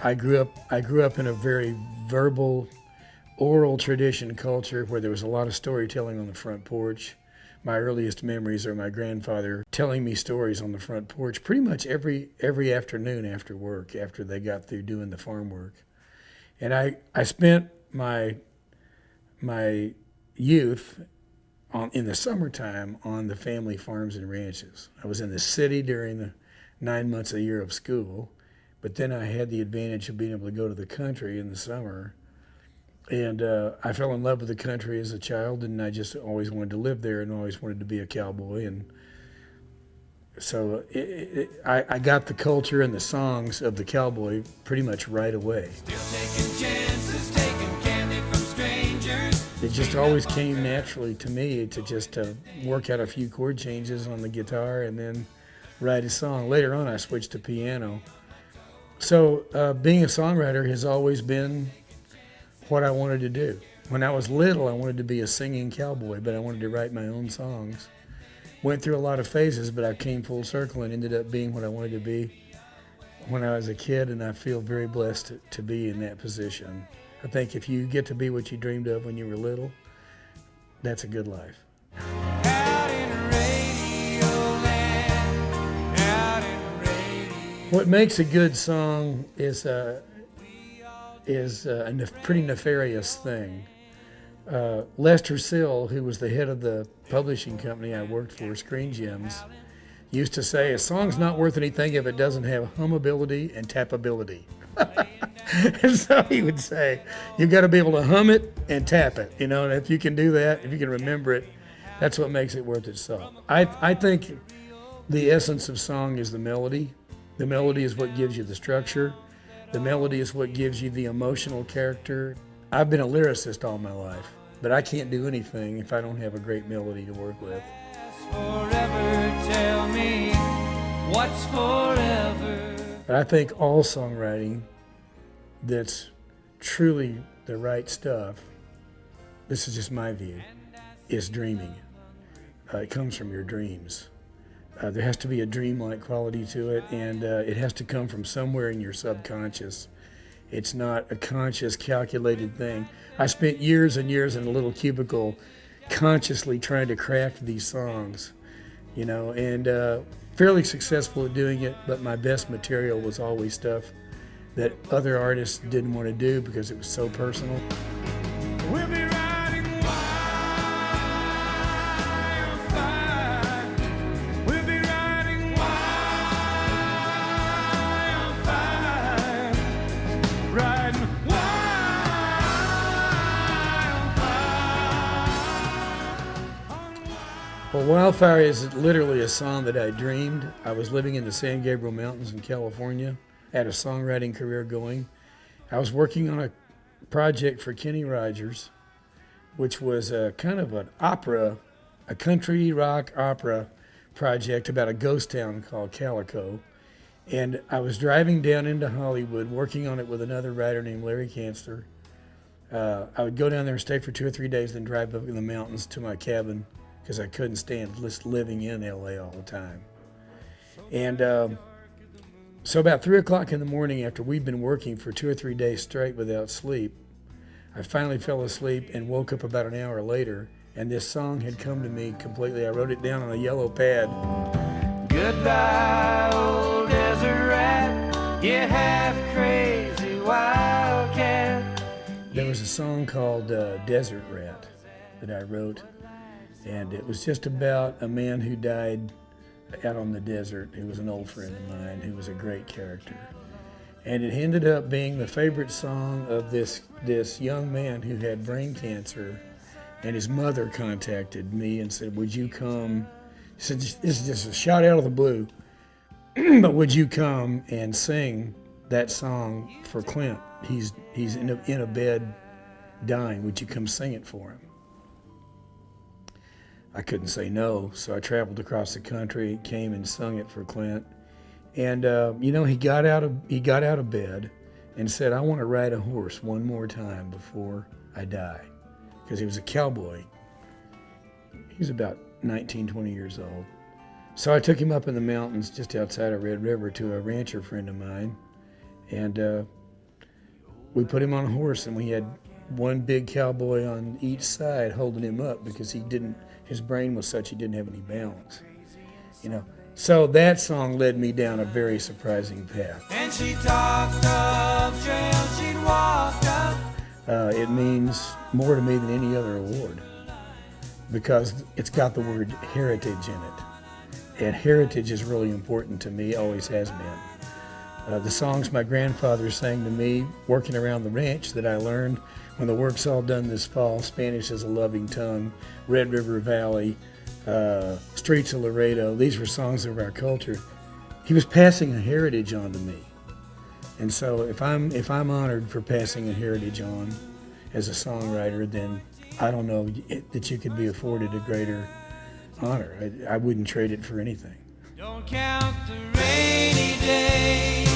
I grew up in a very verbal, oral tradition culture where there was a lot of storytelling on the front porch. My earliest memories are my grandfather telling me stories on the front porch pretty much every afternoon after work, after they got through doing the farm work. And I spent my youth in the summertime on the family farms and ranches. I was in the city during the 9 months a year of school, but then I had the advantage of being able to go to the country in the summer. And I fell in love with the country as a child, and I just always wanted to live there and always wanted to be a cowboy. And so I got the culture and the songs of the cowboy pretty much right away. Still taking chances, taking candy from strangers. It just always came naturally to me to just work out a few chord changes on the guitar and then write a song. Later on, I switched to piano. So being a songwriter has always been what I wanted to do. When I was little, I wanted to be a singing cowboy, but I wanted to write my own songs. Went through a lot of phases, but I came full circle and ended up being what I wanted to be when I was a kid, and I feel very blessed to be in that position. I think if you get to be what you dreamed of when you were little, that's a good life. Out in radio land, out in radio. What makes a good song is a pretty nefarious thing. Lester Sill, who was the head of the publishing company I worked for, Screen Gems, used to say, a song's not worth anything if it doesn't have humability and tappability. And so he would say, you've got to be able to hum it and tap it, and if you can do that, if you can remember it, that's what makes it worth its salt. I think the essence of song is the melody. The melody is what gives you the structure. The melody is what gives you the emotional character. I've been a lyricist all my life, but I can't do anything if I don't have a great melody to work with. Forever, tell me what's forever. But I think all songwriting that's truly the right stuff, this is just my view, is dreaming. It comes from your dreams. There has to be a dreamlike quality to it, and it has to come from somewhere in your subconscious. It's not a conscious, calculated thing. I spent years and years in a little cubicle consciously trying to craft these songs, and fairly successful at doing it, but my best material was always stuff that other artists didn't want to do because it was so personal. We'll be riding wildfire. We'll be riding wildfire. Riding wildfire. Well, Wildfire is literally a song that I dreamed. I was living in the San Gabriel Mountains in California, had a songwriting career going. I was working on a project for Kenny Rogers, which was a kind of an opera, a country rock opera project about a ghost town called Calico. And I was driving down into Hollywood, working on it with another writer named Larry Canster. I would go down there and stay for 2 or 3 days, then drive up in the mountains to my cabin because I couldn't stand just living in LA all the time. And so about 3 o'clock in the morning, after we'd been working for 2 or 3 days straight without sleep, I finally fell asleep and woke up about an hour later, and this song had come to me completely. I wrote it down on a yellow pad. Goodbye, old desert rat, you half crazy wildcat. There was a song called Desert Rat that I wrote, and it was just about a man who died out on the desert, who was an old friend of mine, who was a great character. And it ended up being the favorite song of this young man who had brain cancer, and his mother contacted me and said, would you come? She said, this is just a shot out of the blue, but would you come and sing that song for Clint? He's in a bed dying. Would you come sing it for him? I couldn't say no, so I traveled across the country, came and sung it for Clint. And he got out of bed and said, I want to ride a horse one more time before I die, because he was a cowboy. He was about 19, 20 years old. So I took him up in the mountains just outside of Red River to a rancher friend of mine, and we put him on a horse, and we had one big cowboy on each side holding him up because his brain was such he didn't have any balance, you know. So that song led me down a very surprising path. And she talked of trails she'd walked up. It means more to me than any other award because it's got the word heritage in it. And heritage is really important to me, always has been. The songs my grandfather sang to me working around the ranch that I learned when the work's all done this fall, Spanish is a Loving Tongue, Red River Valley, Streets of Laredo, these were songs of our culture. He was passing a heritage on to me. And so if I'm honored for passing a heritage on as a songwriter, then I don't know that you could be afforded a greater honor. I wouldn't trade it for anything. Don't count the rainy days.